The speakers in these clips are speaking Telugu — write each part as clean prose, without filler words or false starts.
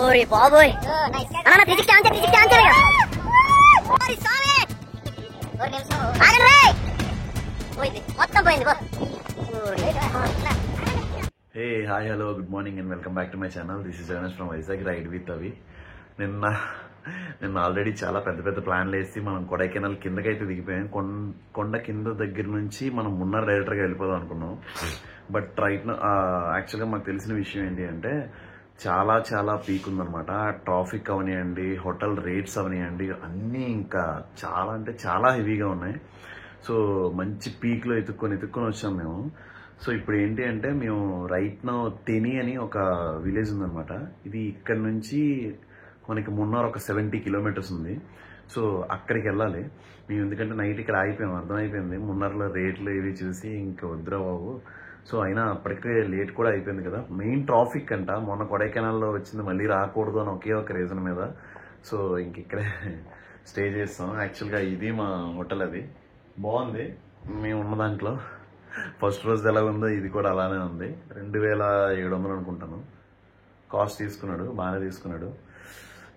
ఓయ్ బాబోయ్ అన్న 360 ఆన్ చేయి 360 ఆన్ చేయి ఓయ్ సామే ఓయ్ నిమిషం ఆగండి రే పోయింది మొత్తం పోయింది బో హే hi hello good morning and welcome back to my channel. This is journalist from Vizag ride with Avi. నిన్న ఆల్రెడీ చాలా పెద్ద పెద్ద ప్లాన్లు వేసి మనం కొడైకెనాల్ కిందకైతే దిగిపోయాం. కొండ కింద దగ్గర నుంచి మనం మున్నార్ డైరెక్టర్గా వెళ్ళిపోదాం అనుకున్నాం. బట్ రైట్ యాక్చువల్గా మాకు తెలిసిన విషయం ఏంటి అంటే చాలా చాలా పీక్ ఉందన్నమాట. ట్రాఫిక్ అవనియండి, హోటల్ రేట్స్ అవనియండి, అన్నీ ఇంకా చాలా అంటే చాలా హెవీగా ఉన్నాయి. సో మంచి పీక్లో ఎత్తుక్కొని వచ్చాం మేము. సో ఇప్పుడు ఏంటి అంటే మేము రైట్ నౌ తెని అని ఒక విలేజ్ ఉందన్నమాట. ఇది ఇక్కడ నుంచి మనకి మున్నార్ ఒక 70 కిలోమీటర్స్ ఉంది. సో అక్కడికి వెళ్ళాలి మేము, ఎందుకంటే నైట్ ఇక్కడ ఆగిపోయాము. అర్థమైపోయింది మున్నార్లో రేట్లు ఇవి చూసి ఇంకా వద్దురా బాబు. సో అయినా అప్పటికే లేట్ కూడా అయిపోయింది కదా. మెయిన్ ట్రాఫిక్ అంట. మొన్న కొడైకెనాల్లో వచ్చింది మళ్ళీ రాకూడదు అని ఒకే ఒక రీజన్ మీద. సో ఇంక ఇక్కడే స్టే చేస్తాం. యాక్చువల్గా ఇది మా హోటల్, అది బాగుంది. మేము ఉన్న దాంట్లో ఫస్ట్ రోజు ఎలా ఉందో ఇది కూడా అలానే ఉంది. 2700 అనుకుంటాను కాస్ట్ తీసుకున్నాడు, బాగానే తీసుకున్నాడు.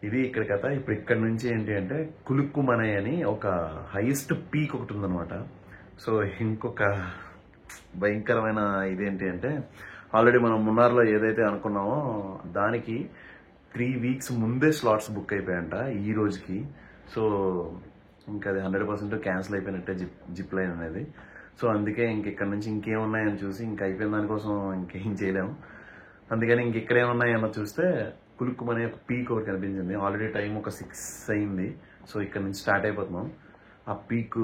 ఇది ఇక్కడ కథ. ఇప్పుడు ఇక్కడ నుంచి ఏంటి అంటే కులుక్కుమనై అని ఒక హైయెస్ట్ పీక్ ఒకటి ఉందన్నమాట. సో ఇంకొక భయంకరమైన ఇదేంటి అంటే ఆల్రెడీ మనం మున్నార్లో ఏదైతే అనుకున్నామో దానికి 3 వీక్స్ ముందే స్లాట్స్ బుక్ అయిపోయాయంట ఈ రోజుకి. సో ఇంకా అది 100% క్యాన్సిల్ అయిపోయినట్టే జిప్ లైన్ అనేది. సో అందుకే ఇక్కడ నుంచి ఇంకేమున్నాయని చూసి ఇంకా అయిపోయిన దానికోసం ఇంకేం చేయలేము. అందుకని ఇంకెక్కడేమున్నాయన్న చూస్తే కులుక్కుమనే ఒక పీక్ ఒకటి కనిపించింది. ఆల్రెడీ టైం ఒక 6 అయింది. సో ఇక్కడ నుంచి స్టార్ట్ అయిపోతున్నాం. ఆ పీక్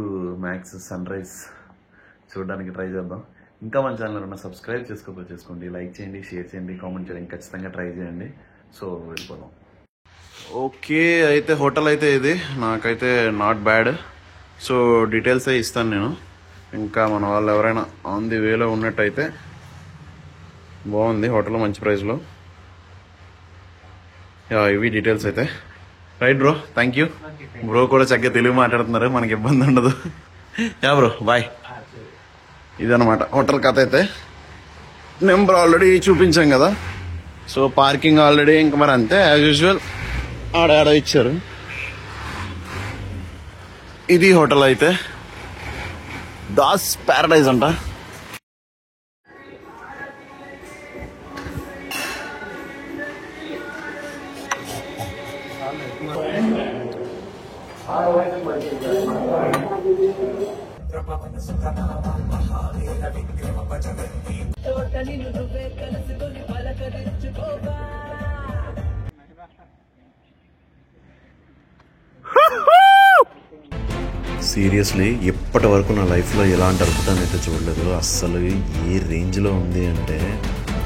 మ్యాక్స్ సన్ రైజ్ చూడడానికి ట్రై చేద్దాం. ఇంకా మన ఛానల్ ఉన్న సబ్స్క్రైబ్ చేసుకోండి, లైక్ చేయండి, షేర్ చేయండి, కామెంట్ చేయండి, ఖచ్చితంగా ట్రై చేయండి. సో వెళ్ళిపోదాం. ఓకే, అయితే హోటల్ అయితే ఇది నాకైతే నాట్ బ్యాడ్. సో డీటెయిల్స్ ఇస్తాను నేను. ఇంకా మన వాళ్ళు ఎవరైనా ఆన్ ది వేలో ఉన్నట్టయితే బాగుంది హోటల్, మంచి ప్రైస్లో. ఇవి డీటెయిల్స్ అయితే. Right bro, thank you. Bro కూడా చక్కగా తెలుగు మాట్లాడుతున్నారు, మనకి ఇబ్బంది ఉండదు. Yeah bro, bye. ఇదనమాట హోటల్ కథ అయితే. నెంబర్ ఆల్రెడీ చూపించాం కదా. సో పార్కింగ్ ఆల్రెడీ ఇంకా మరి అంతే యాజ్ యూజువల్ ఆడ ఇచ్చారు. ఇది హోటల్ అయితే దాస్ ప్యారడైజ్ అంట. సీరియస్లీ ఇప్పటి వరకు నా లైఫ్లో ఎలాంటి అద్భుతాన్ని అయితే చూడలేదు. అస్సలు ఏ రేంజ్లో ఉంది అంటే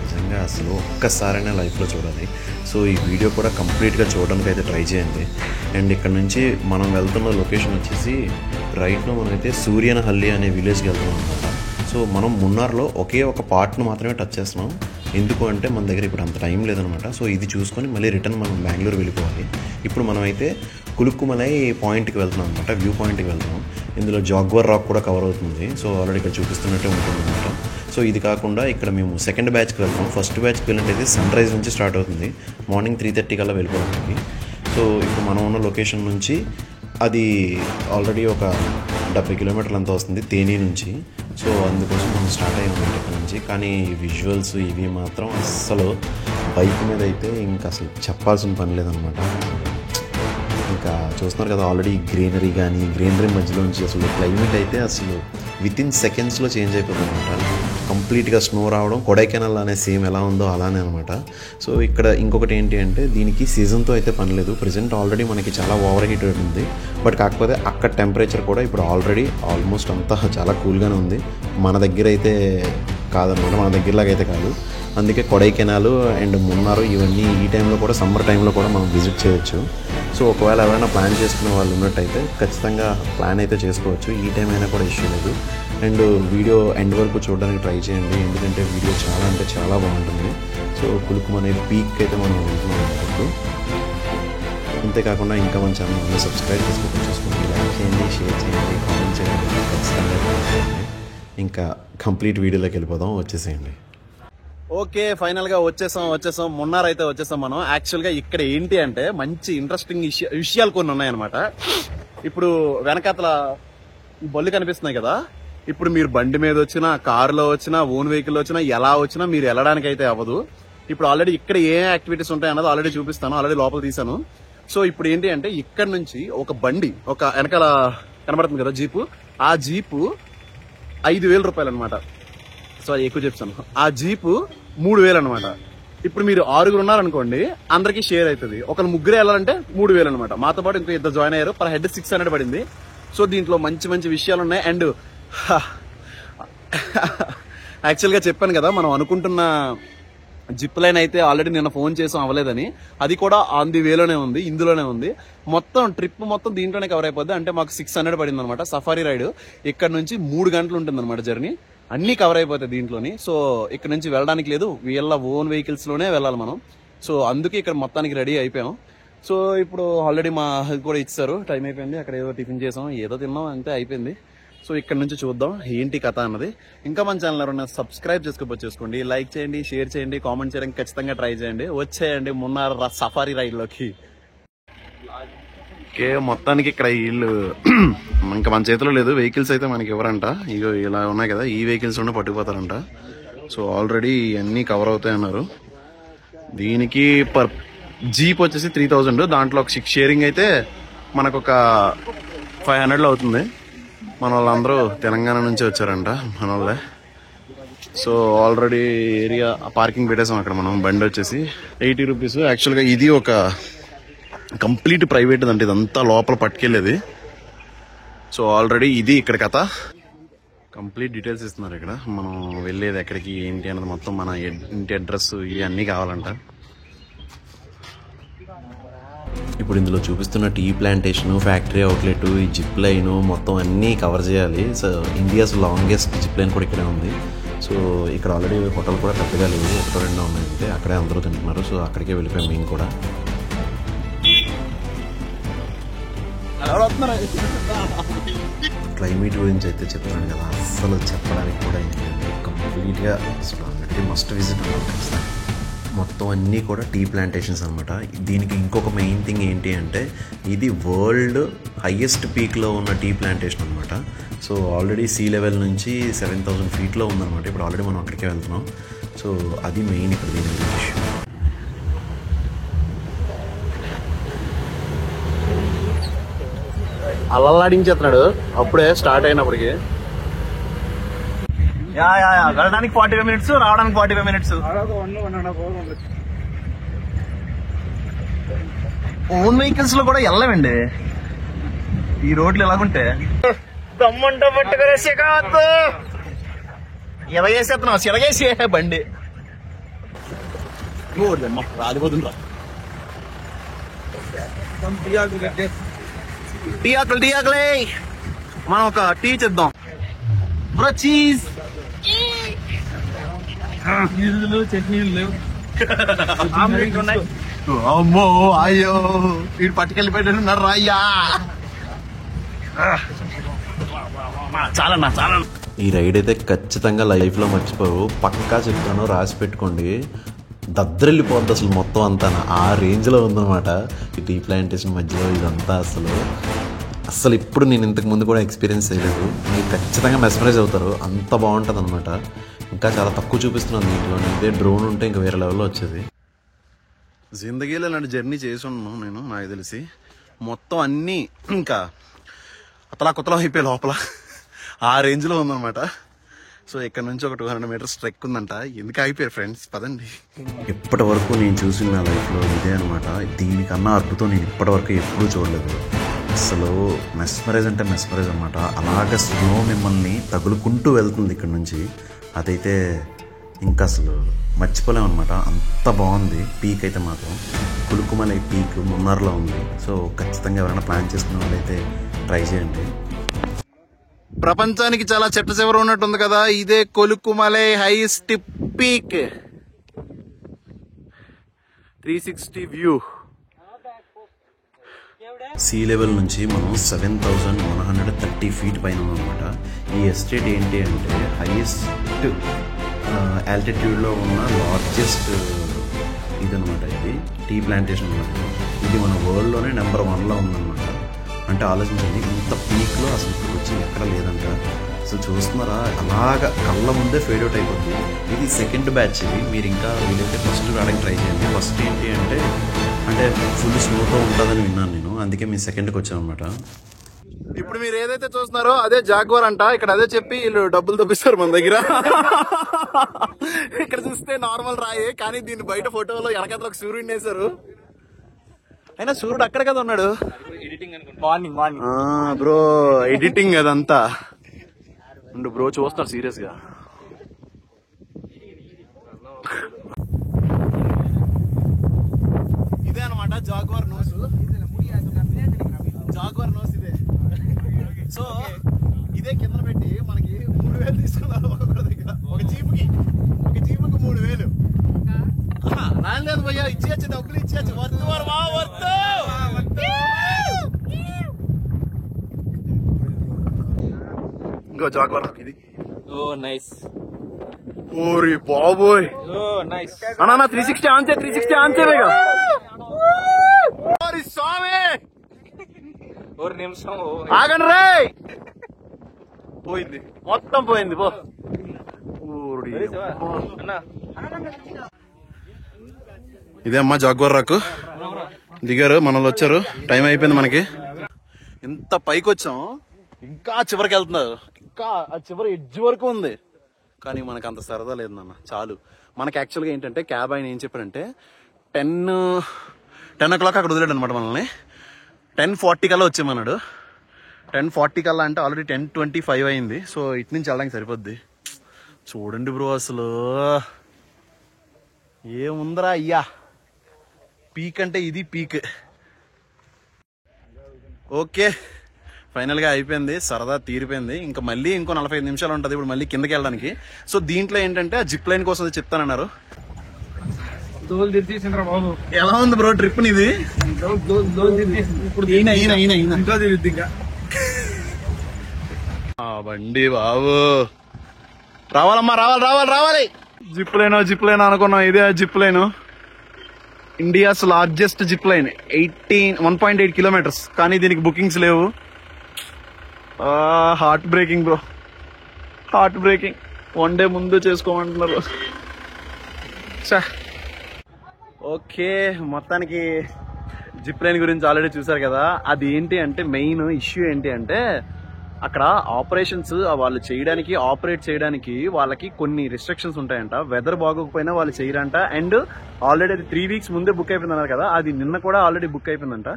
నిజంగా అసలు ఒక్కసారైనా లైఫ్లో చూడాలి. సో ఈ వీడియో కూడా కంప్లీట్గా చూడడానికి అయితే ట్రై చేయండి. అండ్ ఇక్కడ నుంచి మనం వెళ్తున్న లొకేషన్ వచ్చేసి రైట్లో మనమైతే సూర్యనహల్లి అనే విలేజ్కి వెళ్తున్నాం అనమాట. సో మనం మున్నార్లో ఒకే ఒక పార్ట్ను మాత్రమే టచ్ చేస్తున్నాం. ఎందుకు అంటే మన దగ్గర ఇప్పుడు అంత టైం లేదనమాట. సో ఇది చూసుకొని మళ్ళీ రిటర్న్ మనం బెంగళూరు వెళ్ళిపోవాలి. ఇప్పుడు మనమైతే కులుక్కుమలై పాయింట్కి వెళ్తున్నాం అనమాట, వ్యూ పాయింట్కి వెళ్తున్నాం. ఇందులో జాగ్వర్ రాక్ కూడా కవర్ అవుతుంది. సో ఆల్రెడీ ఇక్కడ చూపిస్తున్నట్టే ఉంటుంది అనమాట. సో ఇది కాకుండా ఇక్కడ మేము సెకండ్ బ్యాచ్కి వెళ్తాం. ఫస్ట్ బ్యాచ్కి వెళ్ళినట్టయితే సన్ రైజ్ నుంచి స్టార్ట్ అవుతుంది. మార్నింగ్ 3:30 కల్లా వెళ్ళిపోవడానికి. సో ఇప్పుడు మనం ఉన్న లొకేషన్ నుంచి అది ఆల్రెడీ ఒక 70 కిలోమీటర్లు అంతా వస్తుంది తేని నుంచి. సో అందుకోసం మనం స్టార్ట్ అయ్యామంటే ఇక్కడ నుంచి. కానీ విజువల్స్ ఇవి మాత్రం అస్సలు బైక్ మీద అయితే ఇంకా అసలు చెప్పాల్సిన పని లేదనమాట. ఇంకా చూస్తున్నారు కదా ఆల్రెడీ గ్రీనరీ మధ్యలో నుంచి అసలు క్లైమేట్ అయితే అసలు వితిన్ సెకండ్స్లో చేంజ్ అయిపోతుంది అనమాట. కంప్లీట్గా స్నో రావడం, కొడైకెనాల్ అనే సేమ్ ఎలా ఉందో అలానే అనమాట. సో ఇక్కడ ఇంకొకటి ఏంటి అంటే దీనికి సీజన్తో అయితే పని లేదు. ప్రజెంట్ ఆల్రెడీ మనకి చాలా ఓవర్ హీట్ ఉంది. బట్ కాకపోతే అక్కడ టెంపరేచర్ కూడా ఇప్పుడు ఆల్రెడీ ఆల్మోస్ట్ అంతా చాలా కూల్గానే ఉంది. మన దగ్గర అయితే కాదనమాట, మన దగ్గరలాగా అయితే కాదు. అందుకే కొడైకెనాల్ అండ్ మున్నార్ ఇవన్నీ ఈ టైంలో కూడా, సమ్మర్ టైంలో కూడా మనం విజిట్ చేయొచ్చు. సో ఒకవేళ ఎవరైనా ప్లాన్ చేసుకునే వాళ్ళు ఉన్నట్టయితే ఖచ్చితంగా ప్లాన్ అయితే చేసుకోవచ్చు. ఈ టైం అయినా కూడా ఇష్యూ లేదు. అండ్ వీడియో ఎండ్ వరకు చూడడానికి ట్రై చేయండి, ఎందుకంటే వీడియో చాలా అంటే చాలా బాగుంటుంది. సో కులుక్కుమనే పీక్ అయితే మనం వెళ్తున్నాం అనుకుంటూ. అంతేకాకుండా ఇంకా మన ఛానల్ సబ్స్క్రైబ్ చేసుకోండి, లైక్ చేయండి, షేర్ చేయండి, కామెంట్ చేయండి, ఖచ్చితంగా. ఇంకా కంప్లీట్ వీడియోలోకి వెళ్ళిపోదాం, వచ్చేసేయండి. ఓకే, ఫైనల్ గా వచ్చేసాం మున్నార్ అయితే వచ్చేసాం మనం. యాక్చువల్ గా ఇక్కడ ఏంటి అంటే మంచి ఇంట్రెస్టింగ్ విషయాలు కొన్ని ఉన్నాయన్నమాట. ఇప్పుడు వెనకాతల ఈ బళ్ళు కనిపిస్తున్నాయి కదా, ఇప్పుడు మీరు బండి మీద వచ్చినా, కారులో వచ్చినా, ఓన్ వెహికల్ వచ్చినా, ఎలా వచ్చినా మీరు వెళ్ళడానికి అయితే అవ్వదు. ఇప్పుడు ఆల్రెడీ ఇక్కడ ఏ యాక్టివిటీస్ ఉంటాయి అన్నది ఆల్రెడీ చూపిస్తాను, ఆల్రెడీ లోపల తీసాను. సో ఇప్పుడు ఏంటి అంటే ఇక్కడ నుంచి ఒక బండి, ఒక వెనకాల కనబడుతుంది కదా జీపు, ఆ జీపు 5,000 రూపాయలు అనమాట. సో అది ఎక్కువ చెప్తాను. ఆ జీపు 3,000 అనమాట. ఇప్పుడు మీరు 6 ఉన్నారనుకోండి, అందరికి షేర్ అవుతుంది. ఒకళ్ళు ముగ్గురు వెళ్ళాలంటే 3,000 అనమాట. మాతో పాటు ఇంకో 2 జాయిన్ అయ్యారు, పర్ హెడ్ 600 పడింది. సో దీంట్లో మంచి మంచి విషయాలు ఉన్నాయి. అండ్ యాక్చువల్ గా చెప్పాను కదా, మనం అనుకుంటున్న జిప్ లైన్ అయితే ఆల్రెడీ నిన్న ఫోన్ చేసాం, అవ్వలేదని. అది కూడా ఆన్ ది వేలోనే ఉంది, ఇందులోనే ఉంది. మొత్తం ట్రిప్ మొత్తం దీంట్లోనే కవర్ అయిపోద్ది. అంటే మాకు 600 పడింది అనమాట. సఫారీ రైడ్ ఇక్కడ నుంచి 3 గంటలు ఉంటుంది అనమాట జర్నీ. అన్ని కవర్ అయిపోతాయి దీంట్లోని. సో ఇక్కడ నుంచి వెళ్ళడానికి లేదు, వీళ్ళ ఓన్ వెహికల్స్ లోనే వెళ్ళాలి మనం. సో అందుకే ఇక్కడ మొత్తానికి రెడీ అయిపోయాం. సో ఇప్పుడు ఆల్రెడీ మా హెల్త్ కూడా ఇచ్చారు, టైం అయిపోయింది. అక్కడ ఏదో టిఫిన్ చేసాం, ఏదో తిన్నాం, అంతే అయిపోయింది. సో ఇక్కడ నుంచి చూద్దాం ఏంటి కథ అన్నది. ఇంకా మన ఛానల్ ఎవరైనా సబ్స్క్రైబ్ చేసుకోండి, లైక్ చేయండి, షేర్ చేయండి, కామెంట్ చేయడానికి ఖచ్చితంగా ట్రై చేయండి. వచ్చేయండి మున్నార్ సఫారీ రైడ్ లోకి. మొత్తానికి ఇక్కడ వీళ్ళు ఇంకా మన చేతిలో లేదు, వెహికల్స్ అయితే మనకి ఎవరంట, ఇగో ఇలా ఉన్నాయి కదా, ఈ వెహికల్స్ ఉన్న పట్టుకుపోతారంట. సో ఆల్రెడీ అన్ని కవర్ అవుతాయి అన్నారు. దీనికి పర్ జీప్ వచ్చేసి 3,000, దాంట్లో ఒక 6 షేరింగ్ అయితే మనకు ఒక 500లో అవుతుంది. మన వాళ్ళందరూ తెలంగాణ నుంచి వచ్చారంట, మన వాళ్ళే. సో ఆల్రెడీ ఏరియా పార్కింగ్ పెట్టేసాం అక్కడ మనం. బండి వచ్చేసి 80 రూపీస్. యాక్చువల్గా ఇది ఒక కంప్లీట్ ప్రైవేట్ అంటే ఇదంతా లోపల పట్టుకెళ్ళేది. సో ఆల్రెడీ ఇది ఇక్కడ కథ. కంప్లీట్ డీటెయిల్స్ ఇస్తున్నారు ఇక్కడ. మనం వెళ్ళేది ఎక్కడికి ఏంటి అన్నది మొత్తం, మన ఇంటి అడ్రస్ ఇవన్నీ కావాలంట. ఇప్పుడు ఇందులో చూపిస్తున్న టీ ప్లాంటేషన్, ఫ్యాక్టరీ అవుట్లెట్, ఈ జిప్ లైన్ మొత్తం అన్నీ కవర్ చేయాలి. So India's longest zip line కూడా ఇక్కడే ఉంది. సో ఇక్కడ ఆల్రెడీ హోటల్ కూడా పెద్దగా లేవు, 1-2 ఉన్నాయంటే అక్కడే అందరూ తింటున్నారు. సో అక్కడికే వెళ్ళిపోయాం మేము కూడా. క్లైమేట్ గురించి అయితే చెప్తాను కదా, అస్సలు చెప్పడానికి కూడా ఏంటంటే కంప్లీట్గా అసలు అన్నట్టు మస్ట్ విజిట్ అన్నమాట. మొత్తం అన్నీ కూడా టీ ప్లాంటేషన్స్ అనమాట. దీనికి ఇంకొక మెయిన్ థింగ్ ఏంటి అంటే ఇది వరల్డ్ హైయెస్ట్ పీక్లో ఉన్న టీ ప్లాంటేషన్ అనమాట. సో ఆల్రెడీ సీ లెవెల్ నుంచి 7,000 ఫీట్లో ఉందన్నమాట. ఇప్పుడు ఆల్రెడీ మనం అక్కడికే వెళ్తున్నాం. సో అది మెయిన్ ఇక్కడ దీని విషయం. అల్లలాడించేస్తున్నాడు అప్పుడే స్టార్ట్ అయినప్పటికి. వెళ్ళడానికి 45 మినిట్స్, రావడానికి 45 మినిట్స్. ఓన్ వెహికల్స్ లో కూడా వెళ్ళమండి ఈ రోడ్లు ఎలాగుంటే. దమ్మంట పట్టుకునేసి కావద్దు, ఎలాగేసేస్తున్నావు, సిలగేసి బండి రాలిపోతుందా. టీ ఆకులే మనం ఒక టీ చేద్దాం. బ్రో చీజ్, చట్నీలు లేవు. అమ్మో అయ్యో, వీడు పట్టుకెళ్ళిపోయాడు రాయ్యా. చాలా. ఈ రైడ్ అయితే ఖచ్చితంగా లైఫ్లో మర్చిపోరు, పక్కా చెప్తాను, రాసి పెట్టుకోండి. దద్దరిల్లిపోద్ది అసలు మొత్తం అంతా, ఆ రేంజ్లో ఉందన్నమాట ఈ టీ ప్లాంటేషన్ మధ్యలో ఇదంతా. అసలు ఇప్పుడు నేను ఇంతకు ముందు కూడా ఎక్స్పీరియన్స్ చేయలేదు. మీరు ఖచ్చితంగా మెస్మరైజ్ అవుతారు, అంత బాగుంటుంది అనమాట. ఇంకా చాలా తక్కువ చూపిస్తున్నాను దీంట్లో. ఇదే డ్రోన్ ఉంటే ఇంకా వేరే లెవెల్లో వచ్చేది. జిందగీలో ఇలాంటి జర్నీ చేసి ఉన్నాను నేను, నాకు తెలిసి. మొత్తం అన్నీ ఇంకా అతలా కొత్తలో అయిపోయి లోపల ఆ రేంజ్లో ఉందన్నమాట. సో ఇక్కడ నుంచి ఒక 200 మీటర్స్ ట్రెక్ ఉందంట. ఎందుకు ఆగిపోయారు ఫ్రెండ్స్, పదండి. ఇప్పటి వరకు నేను చూసిన నా లైఫ్లో ఇదే అనమాట. దీనికన్నా అద్భుతం నేను ఇప్పటి వరకు ఎప్పుడూ చూడలేదు. అసలు మెస్మరైజ్ అంటే మెస్మరైజ్ అనమాట. అలాగ స్నో మిమ్మల్ని తగులుకుంటూ వెళ్తుంది ఇక్కడ నుంచి. అదైతే ఇంకా అసలు మర్చిపోలేమన్నమాట, అంత బాగుంది. పీక్ అయితే మాత్రం కులుకుమలై పీక్ మున్నార్లో ఉంది. సో ఖచ్చితంగా ఎవరైనా ప్లాన్ చేసుకునే వాళ్ళైతే ట్రై చేయండి. ప్రపంచానికి చాలా చెట్ల చివర ఉన్నట్టుంది కదా, ఇదే Kolukkumalai highest peak. 360 view. Sea level నుంచి మనం 7,130 ఫీట్ పైన అనమాట. ఈ ఎస్టేట్ ఏంటి అంటే హైయెస్ట్ ఆల్టిట్యూడ్లో ఉన్న లార్జెస్ట్ ఇదనమాట. ఇది టీ ప్లాంటేషన్ అనమాట. ఇది మన వరల్డ్లోనే నెంబర్ 1లో ఉందన్నమాట. అంటే ఆలోచించండి, ఇంత పీక్లో అసలు ఇప్పుడు వచ్చి ఎక్కడ లేదంట. అసలు చూస్తున్నారా, అలాగా కళ్ళ ముందే ఫేడ్ అవుట్ అయిపోతుంది. ఇది సెకండ్ బ్యాచ్. ఇది మీరు ఇంకా వీలైతే ఫస్ట్ రావడానికి ట్రై చేయండి. ఫస్ట్ ఏంటి అంటే ఫుల్ స్నోతో ఉంటుందని విన్నాను నేను, అందుకే మీ సెకండ్కి వచ్చాను అనమాట. ఇప్పుడు మీరు ఏదైతే చూస్తున్నారో అదే జాగ్వార్ అంట. ఇక్కడ అదే చెప్పి వీళ్ళు డబ్బులు తప్పిస్తారు మన దగ్గర. ఇక్కడ చూస్తే నార్మల్ రాయే, కానీ దీన్ని బయట ఫోటోలో వెనకాల ఒక సూర్యుడిని వేశారు. అయినా సూర్యుడు అక్కడ కదా ఉన్నాడు. బ్రో ఎడిటింగ్ అదంతా. బ్రో చూస్తారు సీరియస్ గా. ఇదే అనమాట జాగ్వార్ నోస్. జాగ్వార్ నోస్ ఇదే. సో ఇదే కింద పెట్టి మనకి 3,000 తీసుకున్నారు ఒక్కొక్కరి దగ్గర. ఒక జీపుకి 3,000. రాలేదు భయ్యా, ఇచ్చేయచ్చు, డబ్బులు ఇచ్చేయచ్చు. వద్దు వద్దు. ఇంకో జాగ్వార్ ఇది. ఓరి బాబోయ్. అన్నా 360 ఆన్ చే, 360 ఆన్ చేయగా. స్వామి ఆగండి రే. పోయింది, మొత్తం పోయింది. పో ఇదే అమ్మా జాగ్వార్ రాకు. దిగారు, మనల్ని వచ్చారు, టైం అయిపోయింది మనకి. ఎంత పైకి వచ్చాం, ఇంకా చివరికి వెళ్తున్నారు. ఇంకా ఆ చివరి ఎడ్జ్ వరకు ఉంది, కానీ మనకు అంత సరదా లేదు నాన్న. చాలు. మనకి యాక్చువల్గా ఏంటంటే క్యాబ్ ఆయన ఏం చెప్పారంటే 10 o'clock అక్కడ వదిలేడు అనమాట మనల్ని. 10:40 కల్లా వచ్చేమన్నాడు. 10:40 కల్లా అంటే ఆల్రెడీ 10:25 అయింది. సో ఇటు నుంచి వెళ్ళడానికి సరిపోద్ది. చూడండి బ్రో, అసలు ఏముందరా అయ్యా. పీక్ అంటే ఇది పీక్. ఓకే, ఫైనల్గా అయిపోయింది, సరదా తీరిపోయింది. ఇంకా మళ్ళీ ఇంకో 45 నిమిషాలు ఉంటుంది ఇప్పుడు మళ్ళీ కిందకి వెళ్ళడానికి. సో దీంట్లో ఏంటంటే ఆ జిప్ లైన్ కోసం చెప్తానన్నారు. ఎలా ఉంది బ్రో ట్రిప్ నీది? బండి బాబు రావాలమ్మా, రావాలి. జిప్ లైన్ అనుకున్నాం. ఇదే zip line, India's largest zip line. 1.8 kilometres. కానీ దీనికి బుకింగ్స్ లేవు. Heart breaking bro, heart breaking. 1 day ముందు చేసుకోమంటున్నారు. ఓకే, మొత్తానికి జిప్ లైన్ గురించి ఆల్రెడీ చూసారు కదా. అది ఏంటి అంటే మెయిన్ ఇష్యూ ఏంటి అంటే అక్కడ ఆపరేషన్స్ వాళ్ళు చేయడానికి, ఆపరేట్ చేయడానికి వాళ్ళకి కొన్ని రిస్ట్రిక్షన్స్ ఉంటాయంట. వెదర్ బాగోకపోయినా వాళ్ళు చేయరంట. అండ్ ఆల్రెడీ అది 3 weeks ముందే బుక్ అయిపోయిందన్నారు కదా, అది నిన్న కూడా ఆల్రెడీ బుక్ అయిపోయిందంట.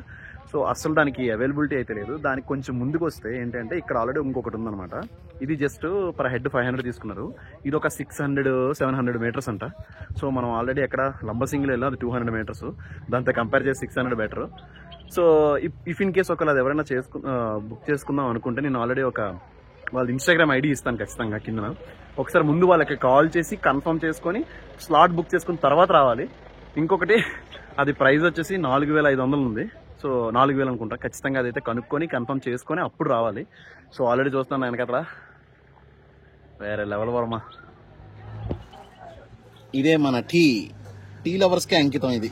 సో అసలు దానికి అవైలబిలిటీ అయితే లేదు. దానికి కొంచెం ముందుకు వస్తే ఏంటంటే ఇక్కడ ఆల్రెడీ ఇంకొకటి ఉందన్నమాట. ఇది జస్ట్ పర్ హెడ్ 500 తీసుకున్నారు. ఇది ఒక 600-700 మీటర్స్ అంట. సో మనం ఆల్రెడీ ఎక్కడ లంబసింగిలో వెళ్ళాం, అది 200 మీటర్స్. దాంతో కంపేర్ చేసి 600 better. So if in case ఒకవేళ అది ఎవరైనా బుక్ చేసుకుందాం అనుకుంటే నేను ఆల్రెడీ వాళ్ళ ఇన్స్టాగ్రామ్ ఐడి ఇస్తాను ఖచ్చితంగా కింద. ఒకసారి ముందు వాళ్ళకి కాల్ చేసి కన్ఫర్మ్ చేసుకొని స్లాట్ బుక్ చేసుకున్న తర్వాత రావాలి. ఇంకొకటి అది ప్రైస్ వచ్చేసి 4,500 ఉంది. సో 4,000 అనుకుంటా. ఖచ్చితంగా అదైతే కనుక్కొని కన్ఫర్మ్ చేసుకొని అప్పుడు రావాలి. సో ఆల్రెడీ చూస్తున్నాను వెనకట్లా వేరే లెవెల్ వర్మ. ఇదే మన టీ లవర్స్కే అంకితం ఇది.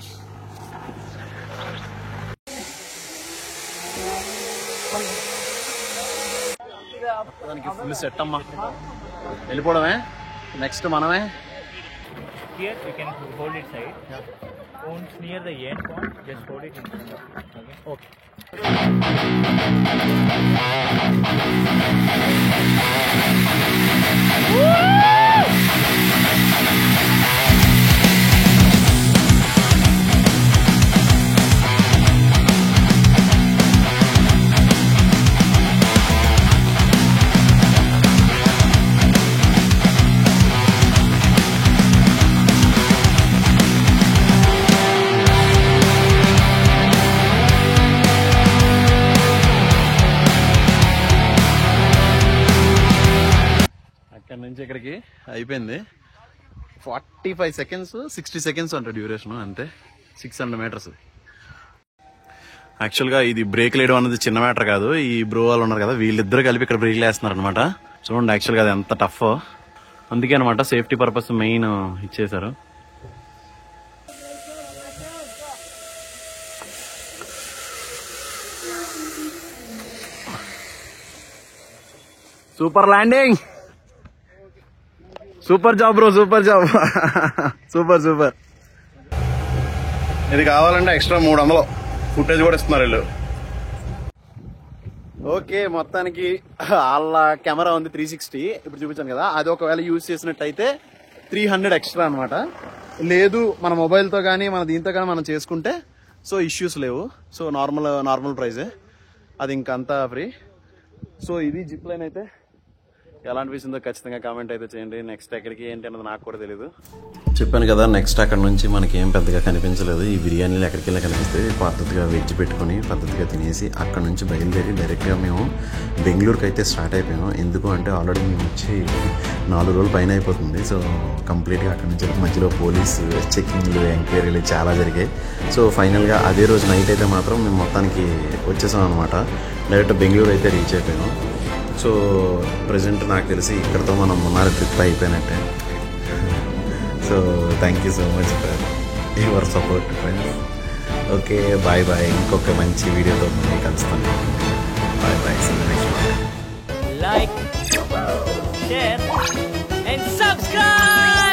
దానికి ఫుల్ సెట్ అమ్మా. వెళ్ళిపోవడమే నెక్స్ట్ మనమే. Here you can hold it side. Once near the end point, just hold it in front of. Okay. నుంచి ఇక్కడికి అయిపోయింది 45 seconds 60 seconds అంట డ్యూరేషన్. అంతే 600 meters. యాక్చువల్గా ఇది బ్రేక్ లేయడం అనేది చిన్న మ్యాటర్ కాదు. ఈ బ్రో వాళ్ళు ఉన్నారు కదా, వీళ్ళిద్దరు కలిపి ఇక్కడ బ్రేక్ వేస్తున్నారు అనమాట. చూడండి యాక్చువల్గా అది ఎంత టఫ్. అందుకే అనమాట సేఫ్టీ పర్పస్ మెయిన్ ఇచ్చేసారు. Super landing, super job bro, super job, super super. ఇది కావాలంటే ఎక్స్ట్రా 300 ఫుటేజ్ కూడా ఇస్తున్నారు వీళ్ళు. ఓకే, మొత్తానికి వాళ్ళ కెమెరా ఉంది 360, ఇప్పుడు చూపించాను కదా, అది ఒకవేళ యూజ్ చేసినట్టయితే 300 ఎక్స్ట్రా అనమాట. లేదు మన మొబైల్తో కానీ మన దీంతో కానీ మనం చేసుకుంటే సో ఇష్యూస్ లేవు. సో నార్మల్ ప్రైజే, అది ఇంకంతా ఫ్రీ. సో ఇది జిప్ లైన్ అయితే ఎలా అనిపిస్తుందో ఖచ్చితంగా కామెంట్ అయితే చేయండి. నెక్స్ట్ ఎక్కడికి ఏంటి అన్నది నాకు కూడా తెలియదు. చెప్పాను కదా, నెక్స్ట్ అక్కడ నుంచి మనకి ఏం పెద్దగా కనిపించలేదు. ఈ బిర్యానీలు ఎక్కడికి వెళ్ళి కనిపిస్తే పద్ధతిగా వెజ్ పెట్టుకుని పద్ధతిగా తినేసి అక్కడ నుంచి బయలుదేరి డైరెక్ట్గా మేము బెంగళూరుకి అయితే స్టార్ట్ అయిపోయాము. ఎందుకు అంటే ఆల్రెడీ మేము వచ్చి 4 రోజులు పైన అయిపోతుంది. సో కంప్లీట్గా అక్కడ నుంచి మధ్యలో పోలీసు చెకింగ్లు, ఎంక్వైరీలు చాలా జరిగాయి. సో ఫైనల్గా అదే రోజు నైట్ అయితే మాత్రం మేము మొత్తానికి వచ్చేసాం అనమాట. డైరెక్ట్ బెంగళూరు అయితే రీచ్ అయిపోయాము. సో ప్రజెంట్ నాకు తెలిసి ఇక్కడతో మనం మున్నార్ ట్రిప్ అయిపోయినట్టే. So thank you so much for your support friends. Okay, bye bye. ఇంకొక మంచి వీడియోతో మళ్ళీ కలుస్తాను. Bye bye, see you next video. Like, share and subscribe.